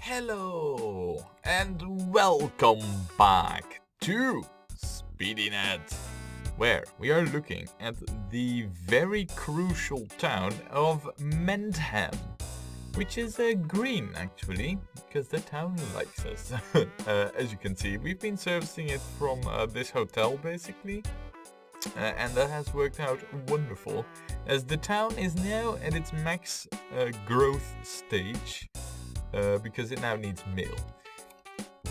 Hello and welcome back to Speedynet, where we are looking at the very crucial town of Mentham, which is green actually, because the town likes us. As you can see, we've been servicing it from this hotel basically, and that has worked out wonderful, as the town is now at its max growth stage. Because it now needs mail.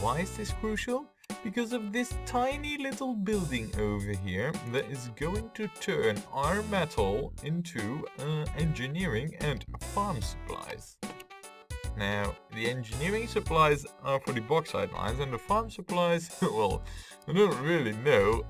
Why is this crucial? Because of this tiny little building over here that is going to turn our metal into engineering and farm supplies. Now, the engineering supplies are for the bauxite mines, and the farm supplies, well, I don't really know.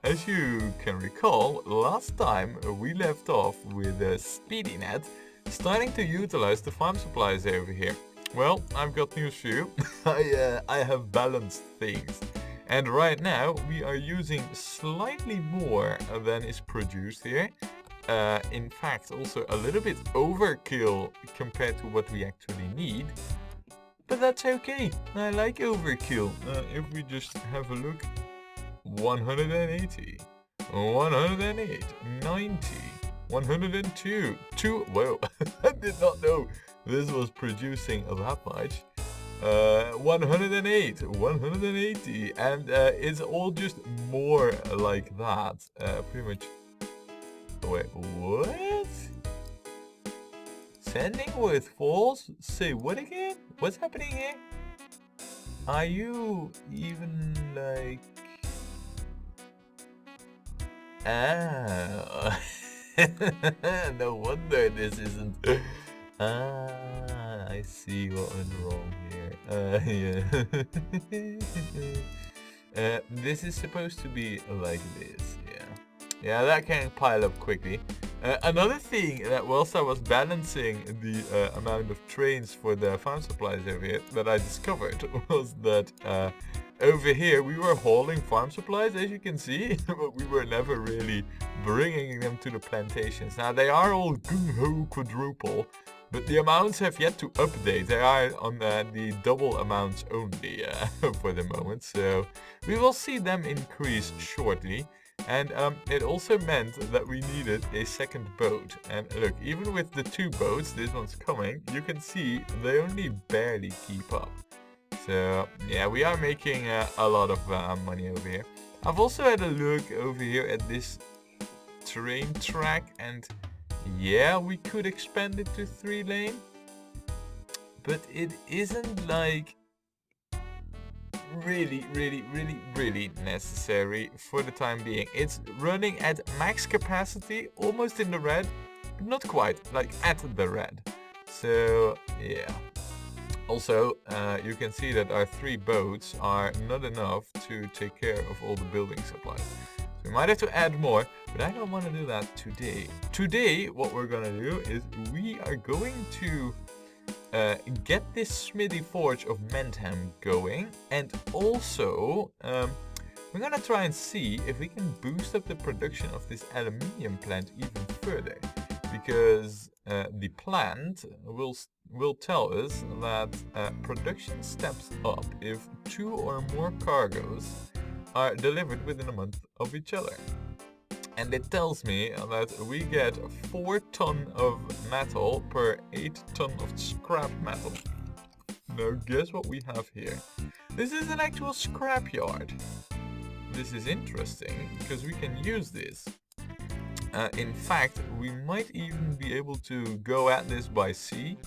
As you can recall, last time we left off with Speedynet starting to utilize the farm supplies over here. Well, I've got news for you. I have balanced things. And right now we are using slightly more than is produced here. In fact, also a little bit overkill compared to what we actually need. But that's okay. I like overkill. If we just have a look. 180. 108. 90. 102. Whoa, I did not know this was producing that much. 108, 180, and it's all just more like that. Pretty much. Wait, what? Sending with false? Say what again? What's happening here? Are you even like... Ah... No wonder this isn't... I see what went wrong here. Yeah. This is supposed to be like this, yeah. Yeah, that can pile up quickly. Another thing that whilst I was balancing the amount of trains for the farm supplies over here that I discovered was that over here we were hauling farm supplies, as you can see, but we were never really bringing them to the plantations. Now they are all gung-ho quadruple, but the amounts have yet to update. They are on the double amounts only for the moment, so we will see them increase shortly. And it also meant that we needed a second boat. And look, even with the two boats, this one's coming, you can see they only barely keep up. So yeah, we are making a lot of money over here. I've also had a look over here at this train track, and yeah, we could expand it to 3-lane, but it isn't like really necessary for the time being. It's running at max capacity, almost in the red, but not quite, like at the red. So yeah. Also, you can see that our 3 boats are not enough to take care of all the building supplies. So we might have to add more, but I don't want to do that today. Today, what we're gonna do is we are going to get this smithy forge of Mentham going, and also we're gonna try and see if we can boost up the production of this aluminium plant even further, because the plant will tell us that production steps up if 2 or more cargoes are delivered within a month of each other. And it tells me that we get 4 tons of metal per 8 tons of scrap metal. Now guess what we have here? This is an actual scrap yard. This is interesting because we can use this. In fact, we might even be able to go at this by sea.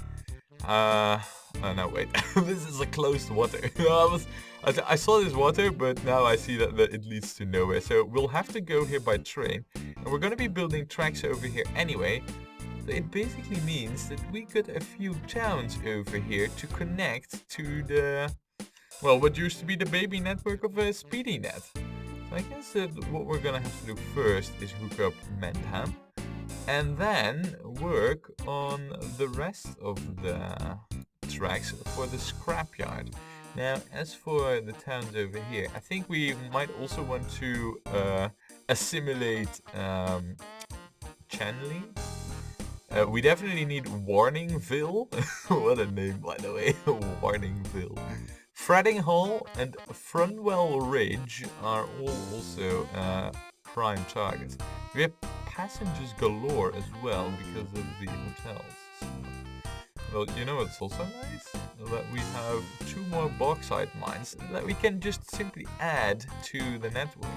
No, wait. This is a closed water. I saw this water, but now I see that it leads to nowhere. So we'll have to go here by train. And we're going to be building tracks over here anyway. It basically means that we got a few towns over here to connect to the... well, what used to be the baby network of Speedynet. So I guess that what we're going to have to do first is hook up Mentham, and then work on the rest of the tracks for the scrapyard. Now, as for the towns over here, I think we might also want to assimilate channeling. We definitely need Warningville. What a name, by the way. Warningville. Fretting Hall and Frunwell Ridge are all also prime targets. We have passengers galore as well because of the hotels. So, well, you know what's also nice? That we have 2 more bauxite mines that we can just simply add to the network.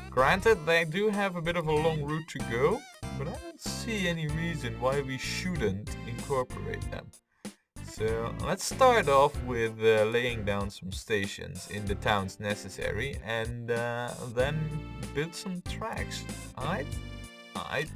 Granted, they do have a bit of a long route to go, but I don't see any reason why we shouldn't incorporate them. So let's start off with laying down some stations in the towns necessary and then build some tracks. Alright? Alright.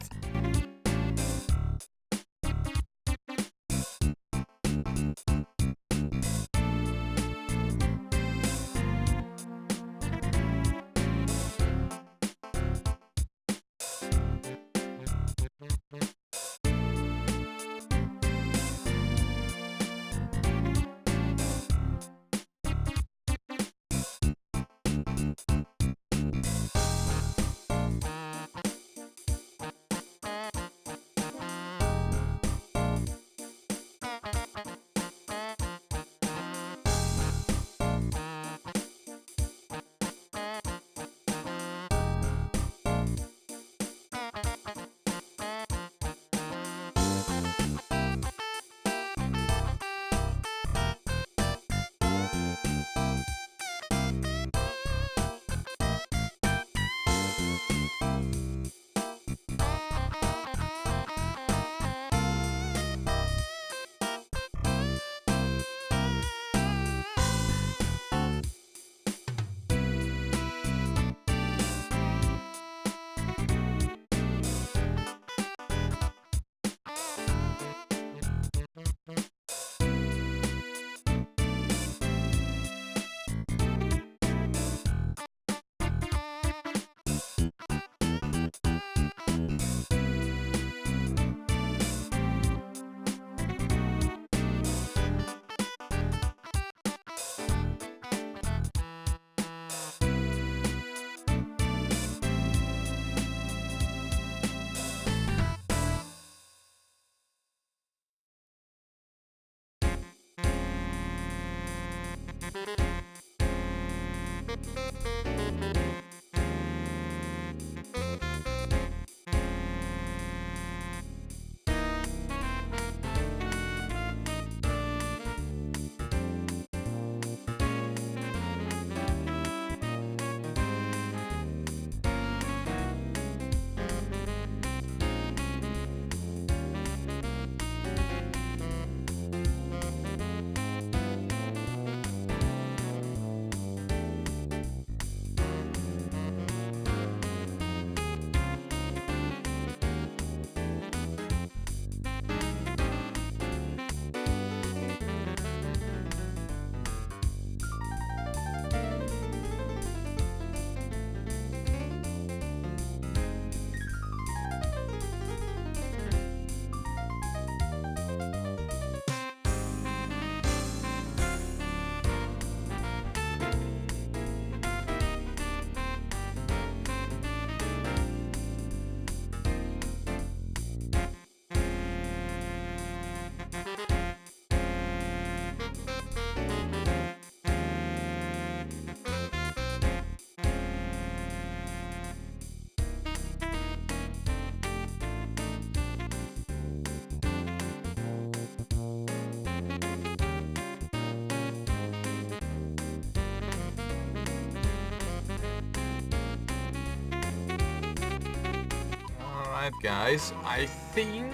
Alright guys, I think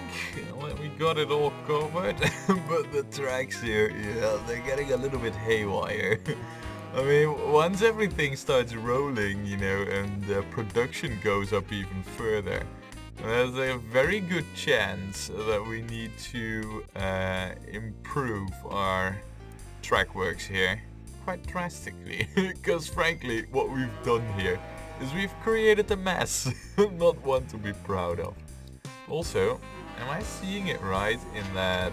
we got it all covered, but the tracks here, yeah, they're getting a little bit haywire. I mean, once everything starts rolling, you know, and production goes up even further, there's a very good chance that we need to improve our track works here quite drastically. Because frankly, what we've done here is we've created a mess, not one to be proud of. Also, am I seeing it right in that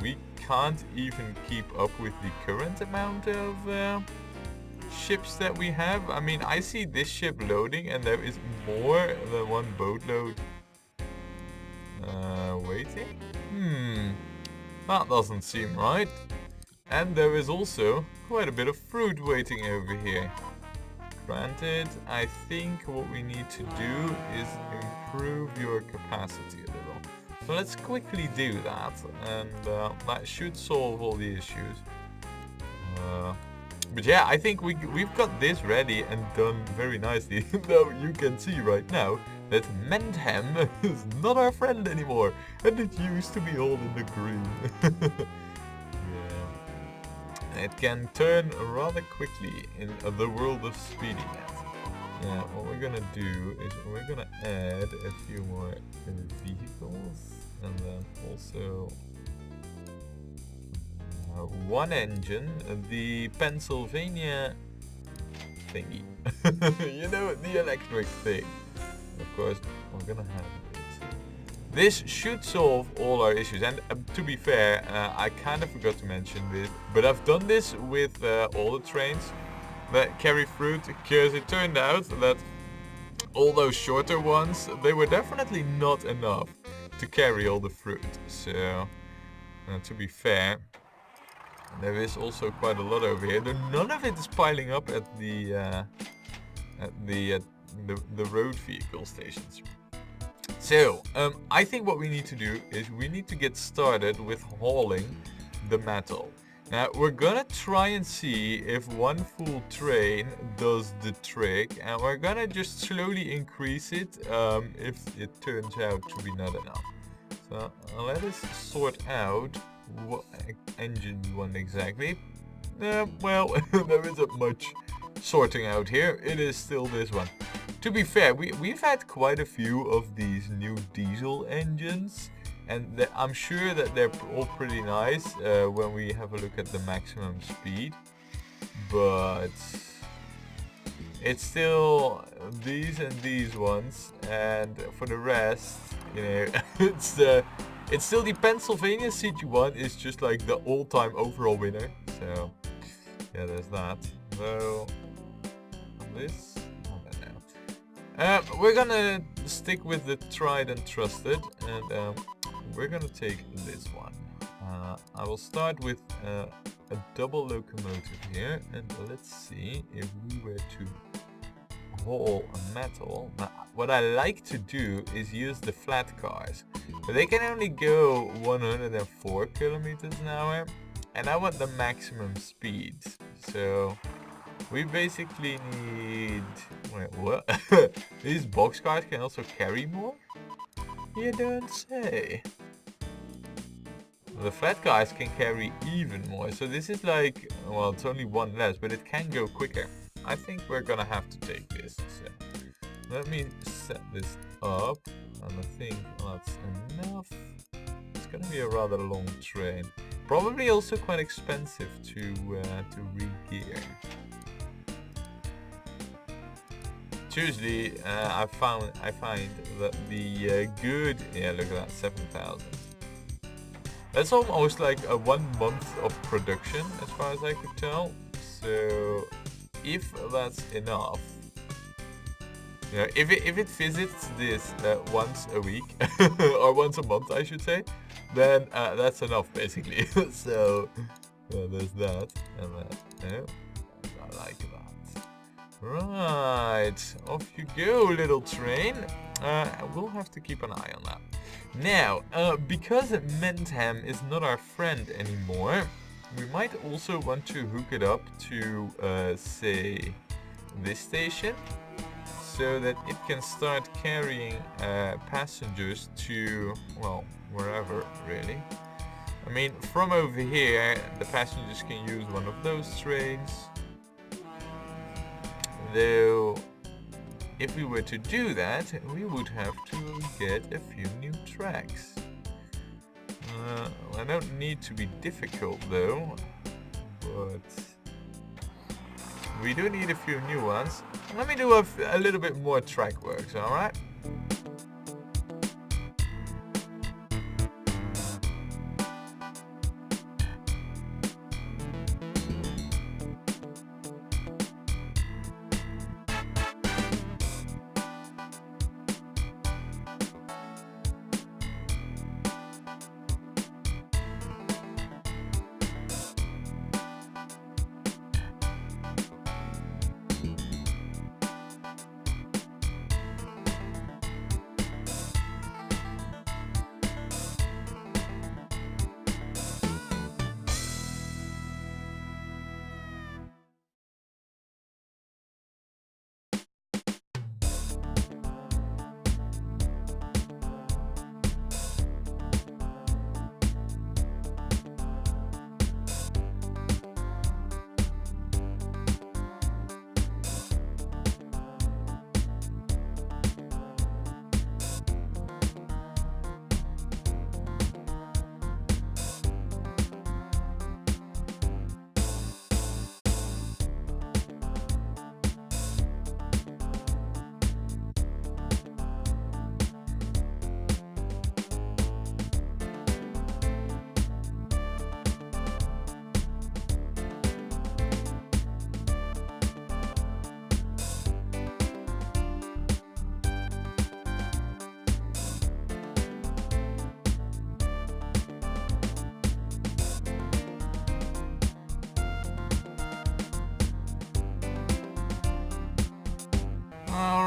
we can't even keep up with the current amount of ships that we have? I mean, I see this ship loading and there is more than one boatload Waiting? That doesn't seem right. And there is also quite a bit of fruit waiting over here. Granted, I think what we need to do is improve your capacity a little. So let's quickly do that, and that should solve all the issues. But yeah, I think we've got this ready and done very nicely. Though you can see right now that Mendham is not our friend anymore, and it used to be all in the green. Yeah, it can turn rather quickly in the world of Speedynet. Yeah, what we're gonna do is we're gonna add a few more vehicles, and then also one engine, the Pennsylvania thingy. You know, the electric thing. Of course, we're gonna have this. This should solve all our issues. And to be fair, I kind of forgot to mention this, but I've done this with all the trains that carry fruit, because it turned out that all those shorter ones, they were definitely not enough to carry all the fruit. So, to be fair, there is also quite a lot over here. None of it is piling up at the road vehicle stations. So, I think what we need to do is we need to get started with hauling the metal. Now, we're gonna try and see if one full train does the trick, and we're gonna just slowly increase it if it turns out to be not enough. So, let us sort out what engine we want exactly. Well, there isn't much sorting out here. It is still this one. To be fair, we've had quite a few of these new diesel engines, and I'm sure that they're all pretty nice when we have a look at the maximum speed. But it's still these and these ones, and for the rest, you know, it's still the Pennsylvania CG1 is just like the all-time overall winner. So yeah, there's that. Though this, I don't know. We're gonna stick with the tried and trusted, and we're gonna take this one. I will start with a double locomotive here, and let's see if we were to haul metal. Now, what I like to do is use the flat cars. But they can only go 104 kilometers an hour, and I want the maximum speed. So we basically need... Wait, what? These boxcars can also carry more? You don't say. The flat cars can carry even more. So this is like, well, it's only one less, but it can go quicker. I think we're gonna have to take this. So let me set this up, and I think that's enough. It's gonna be a rather long train. Probably also quite expensive to re-gear. Usually, I find that the good, yeah, look at that, 7,000. That's almost like a 1 month of production, as far as I could tell. So, if that's enough, you know, if it visits this once a week or once a month, I should say, then that's enough basically. So, there's that and that. Yeah, I like that. Right, off you go, little train. We'll have to keep an eye on that. Now, because Mendham is not our friend anymore, we might also want to hook it up to, say, this station, so that it can start carrying passengers to, well, wherever, really. I mean, from over here, the passengers can use one of those trains. Though, if we were to do that, we would have to get a few new tracks. I don't need to be difficult though, but we do need a few new ones. Let me do a little bit more track work, alright?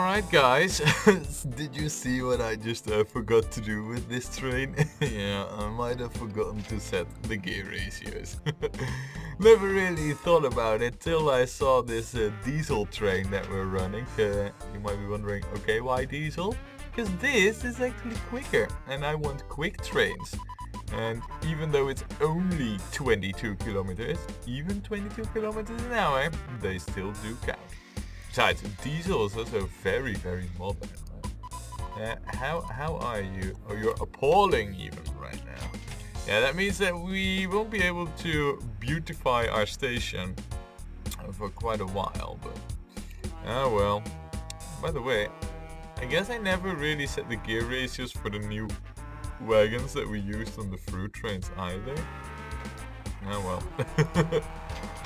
Alright guys, did you see what I just forgot to do with this train? Yeah, I might have forgotten to set the gear ratios. Never really thought about it till I saw this diesel train that we're running. You might be wondering, okay, why diesel? Because this is actually quicker and I want quick trains. And even though it's only 22 kilometers, even 22 kilometers an hour, they still do count. Besides, diesel is also very, very modern. How are you? Oh, you're appalling even right now. Yeah, that means that we won't be able to beautify our station for quite a while, but oh well. By the way, I guess I never really set the gear ratios for the new wagons that we used on the fruit trains either. Oh well.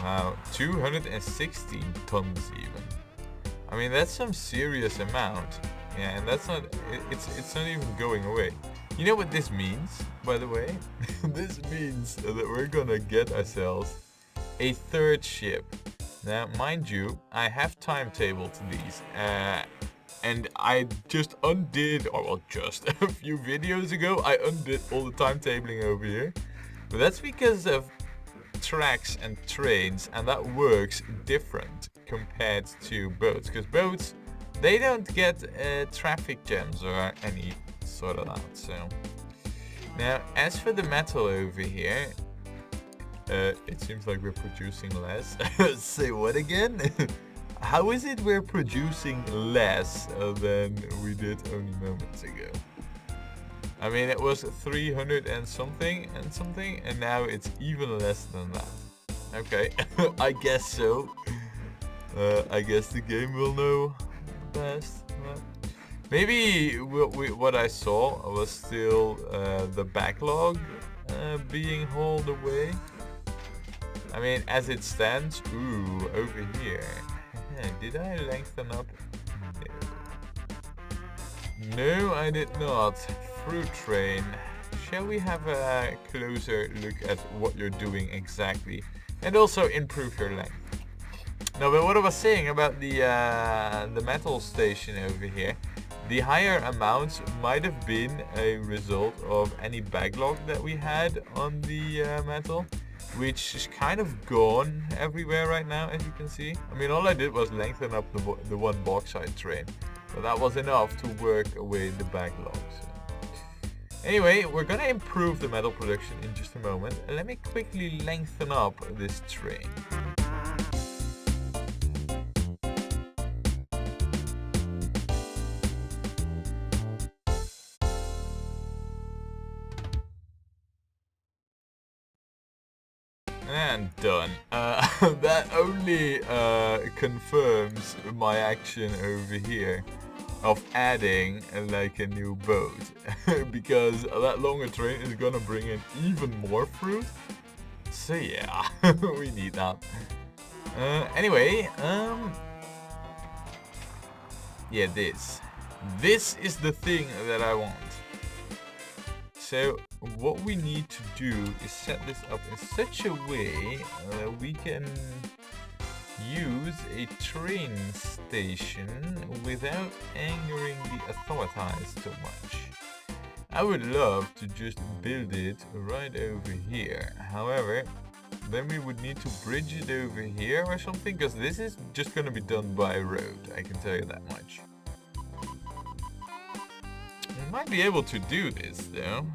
Wow, 216 tons even. I mean, that's some serious amount. Yeah, and that's not, it's not even going away. You know what this means, by the way? This means that we're gonna get ourselves a third ship. Now, mind you, I have timetabled these. And I just undid, or well, just a few videos ago, I undid all the timetabling over here. But that's because of tracks and trains, and that works different compared to boats, because boats, they don't get traffic jams or any sort of that. So now, as for the metal over here, it seems like we're producing less. Say what again? How is it we're producing less than we did only moments ago? I mean, it was 300 and something, and now it's even less than that. Okay, I guess so. I guess the game will know best. Maybe what I saw was still the backlog being hauled away. I mean, as it stands, ooh, over here. Did I lengthen up? No, I did not. Fruit train. Shall we have a closer look at what you're doing exactly? And also improve your length. No, but what I was saying about the metal station over here, the higher amounts might have been a result of any backlog that we had on the metal, which is kind of gone everywhere right now, as you can see. I mean, all I did was lengthen up the one bauxite train, but that was enough to work away the backlog. So. Anyway, we're gonna improve the metal production in just a moment. Let me quickly lengthen up this train. And done. That only confirms my action over here of adding like a new boat, because that longer train is gonna bring in even more fruit. So yeah, we need that. Anyway, yeah, this is the thing that I want. So what we need to do is set this up in such a way that we can use a train station without angering the authorities too much. I would love to just build it right over here. However, then we would need to bridge it over here or something, because this is just going to be done by road, I can tell you that much. We might be able to do this though.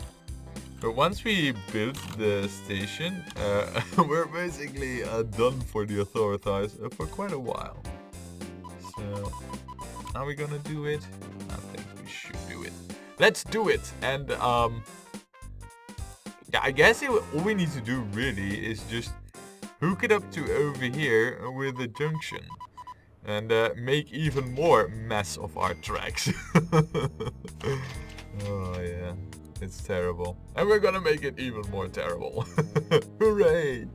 But once we build the station, we're basically done for the authorities for quite a while. So, are we gonna do it? I think we should do it. Let's do it! And, yeah, I guess all we need to do really is just hook it up to over here with a junction. And make even more mess of our tracks. Oh yeah. It's terrible. And we're gonna make it even more terrible. Hooray!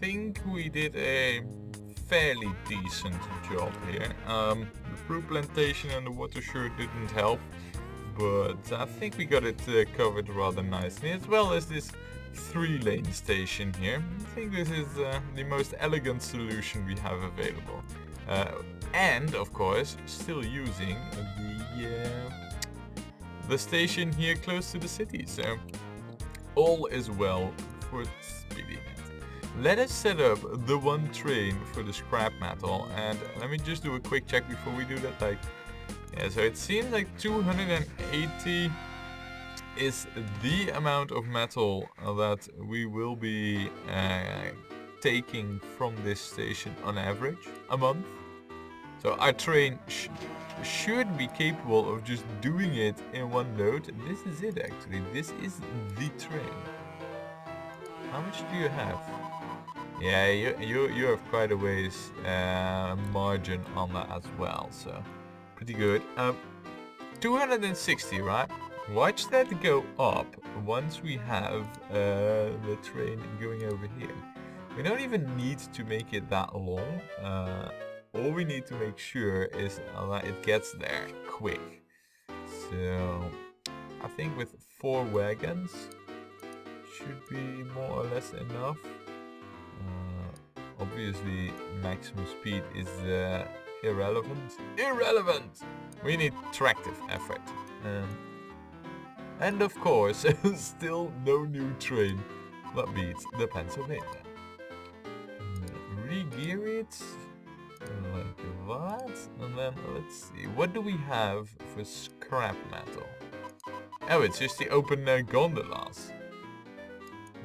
think we did a fairly decent job here. The fruit plantation and the water sure didn't help, but I think we got it covered rather nicely, as well as this 3-lane station here. I think this is the most elegant solution we have available. And of course, still using the station here close to the city. So all is well for Speedynet. Let us set up the one train for the scrap metal, and let me just do a quick check before we do that. So it seems like 280 is the amount of metal that we will be taking from this station on average a month. So our train should be capable of just doing it in one load. This is it actually. This is the train. How much do you have? Yeah, you have quite a ways margin on that as well. So pretty good. 260, right? Watch that go up once we have the train going over here. We don't even need to make it that long. All we need to make sure is that it gets there quick. So I think with 4 wagons should be more or less enough. Obviously maximum speed is irrelevant. We need tractive effort. And of course, still no new train that beats the Pennsylvania. Re-gear it like that, and then let's see, what do we have for scrap metal? Oh, it's just the open gondolas,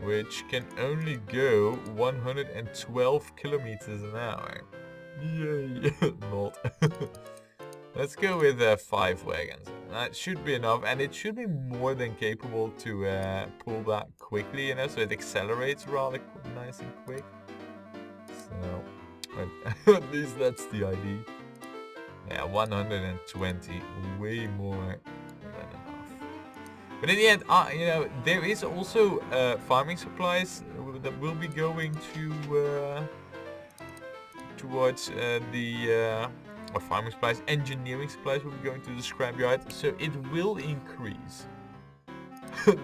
which can only go 112 kilometers an hour. Yay! Not. Let's go with 5 wagons. That should be enough, and it should be more than capable to pull that quickly, you know, so it accelerates rather nice and quick. So, at least that's the idea. Yeah, 120, way more than enough. But in the end, you know, there is also farming supplies that will be going to towards or farming supplies, engineering supplies will be going to the scrapyard, so it will increase.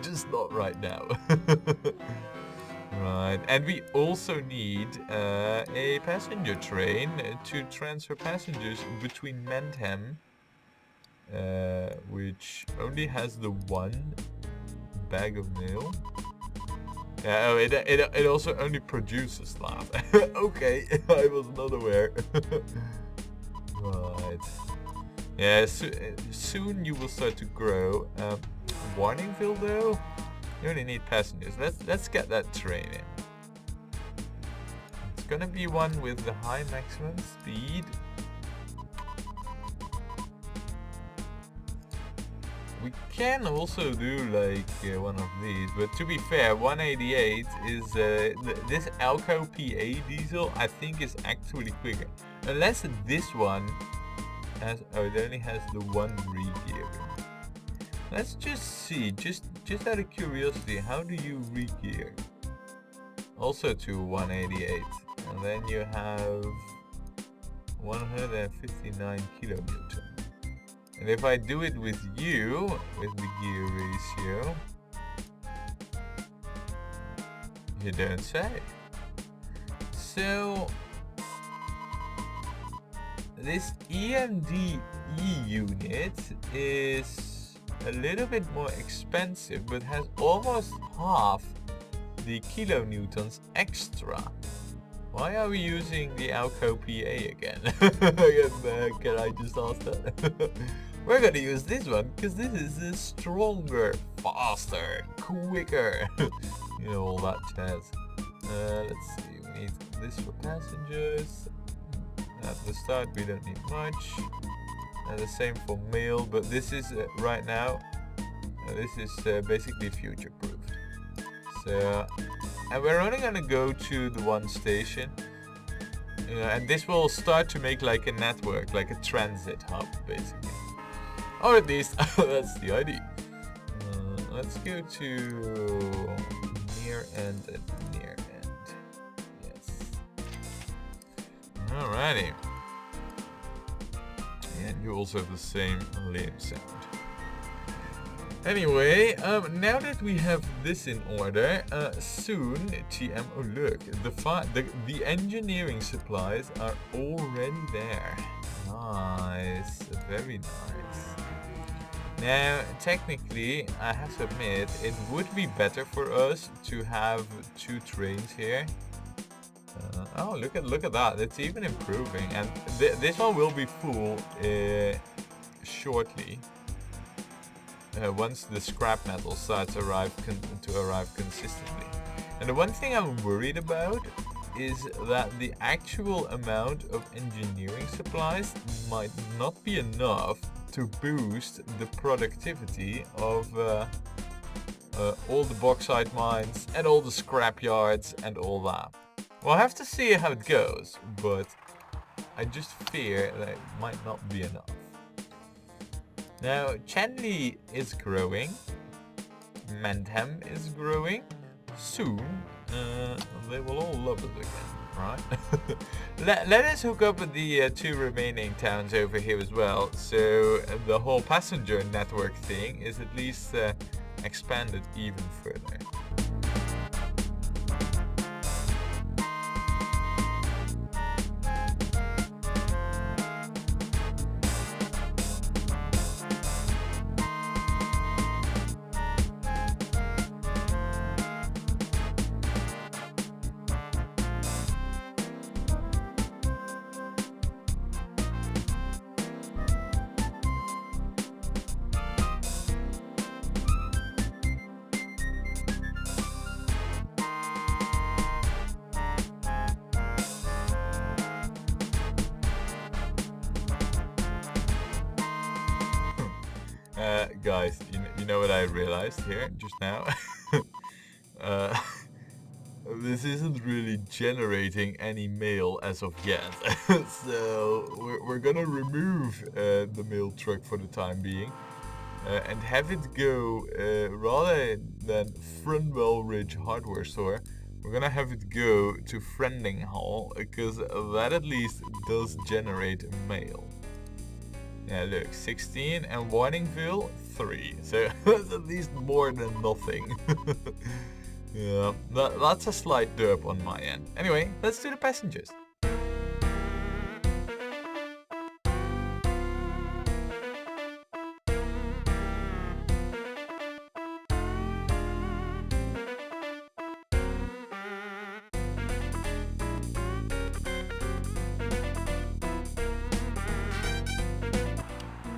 Just not right now. Right, and we also need a passenger train to transfer passengers between Mendham, which only has the 1 bag of mail. Oh, it also only produces that. Okay, I was not aware. Right. Yeah, soon you will start to grow. Warningville though? You only need passengers. Let's get that train in. It's gonna be one with the high maximum speed. We can also do like one of these, but to be fair, 188 is this Alco PA diesel. I think is actually quicker, unless this one has. Oh, it only has the 1 re-gearing. Let's just see, just out of curiosity, how do you re-gear? Also to 188, and then you have 159 kilonewton. And if I do it with you, with the gear ratio, you don't say. So this EMD unit is a little bit more expensive, but has almost half the kilonewtons extra. Why are we using the Alco PA again? Can I just ask that? We're gonna use this one because this is stronger, faster, quicker. You know, all that jazz. Let's see, we need this for passengers. At the start we don't need much. And the same for mail, but this is right now, this is basically future-proofed. So, and we're only gonna go to the 1 station, and this will start to make like a network, like a transit hub, basically. Or at least that's the idea. Let's go to near end and near end. Yes. Alrighty. And you also have the same lame sound. Anyway, now that we have this in order, soon, TM, oh look, the engineering supplies are already there. Nice, very nice. Now, technically, I have to admit, it would be better for us to have 2 trains here. Oh, look at that! It's even improving, and this one will be full shortly. Once the scrap metal starts to arrive consistently. And the one thing I'm worried about is that the actual amount of engineering supplies might not be enough to boost the productivity of all the bauxite mines and all the scrap yards and all that. We'll have to see how it goes, but I just fear that it might not be enough. Now, Chanley is growing, Mendham is growing. Soon, they will all love it again, right? Let us hook up with the 2 remaining towns over here as well, so the whole passenger network thing is at least expanded even further. Guys, you know what I realized here just now? This isn't really generating any mail as of yet. So we're gonna remove the mail truck for the time being and have it go rather than Frunwell Ridge Hardware Store. We're gonna have it go to Friendinghall because that at least does generate mail. Yeah, look, 16 and Warningville 3, so that's at least more than nothing. Yeah, that's a slight derp on my end. Anyway, let's do the passengers.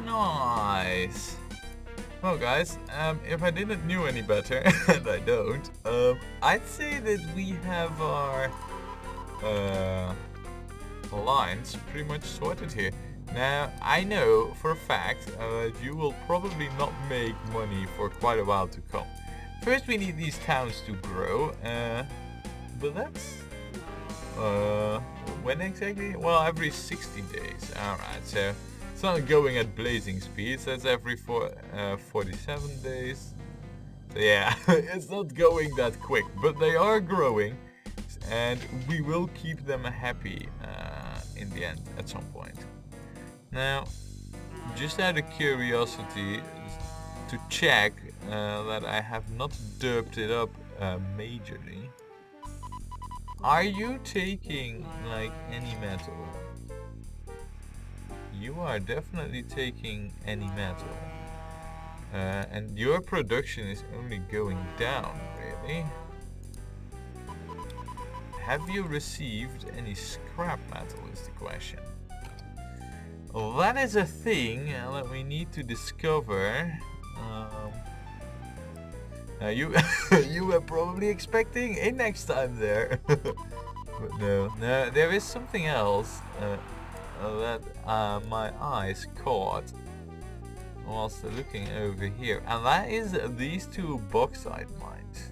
Nice. Well guys, if I didn't know any better, and I don't, I'd say that we have our lines pretty much sorted here. Now, I know for a fact that you will probably not make money for quite a while to come. First we need these towns to grow, but that's... when exactly? Well, every 60 days. Alright, so it's not going at blazing speeds, that's every 47 days. So yeah, it's not going that quick, but they are growing, and we will keep them happy in the end at some point. Now, just out of curiosity, to check that I have not derped it up majorly, are you taking like any metal? You are definitely taking any metal. And your production is only going down, really. Have you received any scrap metal is the question. Well, that is a thing that we need to discover. Now you you were probably expecting a next time there. But no, there is something else that my eyes caught whilst looking over here, and that is these 2 bauxite mines.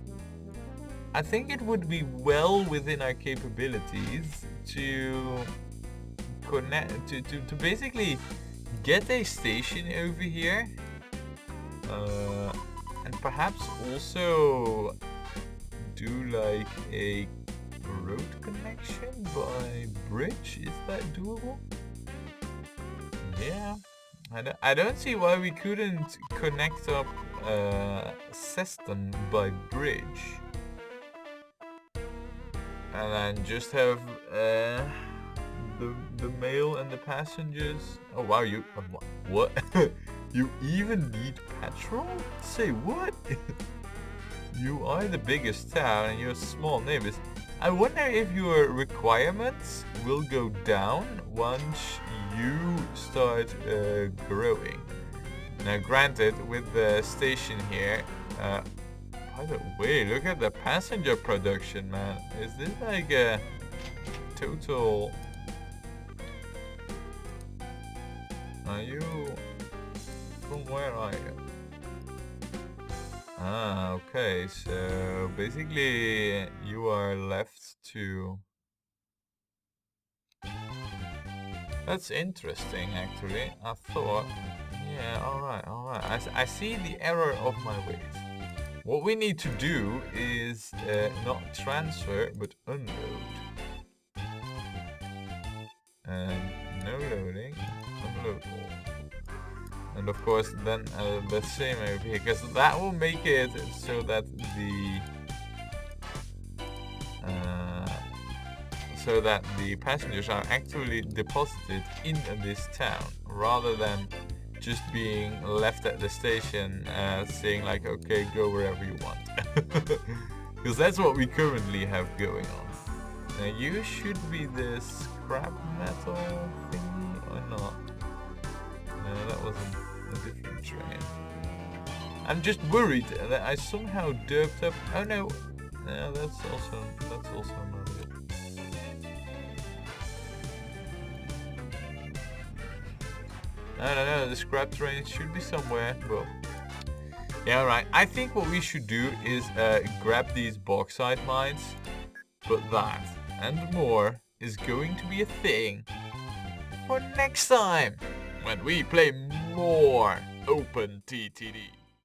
I think it would be well within our capabilities to connect to basically get a station over here, and perhaps also do like a road connection by bridge. Is that doable? Yeah. I don't see why we couldn't connect up Seston by bridge. And then just have the mail and the passengers. Oh wow, you what? You even need petrol? Say what? You are the biggest town and you're small neighbors. I wonder if your requirements will go down once you start growing. Now granted, with the station here, by the way, look at the passenger production, man. Is this like a total... Are you... From where are you? Ah, okay, so basically you are left to... That's interesting, actually. I thought... Yeah, alright. I see the error of my ways. What we need to do is not transfer, but unload. And no loading, unload all. And of course then the same over here, because that will make it so that the passengers are actually deposited in this town, rather than just being left at the station saying like, okay, go wherever you want. Because that's what we currently have going on. Now you should be the scrap metal thingy or not? No, that was a different train. I'm just worried that I somehow derped up. Oh no, no, that's also not it. No, the scrap train should be somewhere. Well, yeah, alright. I think what we should do is grab these bauxite mines, but that and more is going to be a thing for next time when we play more OpenTTD.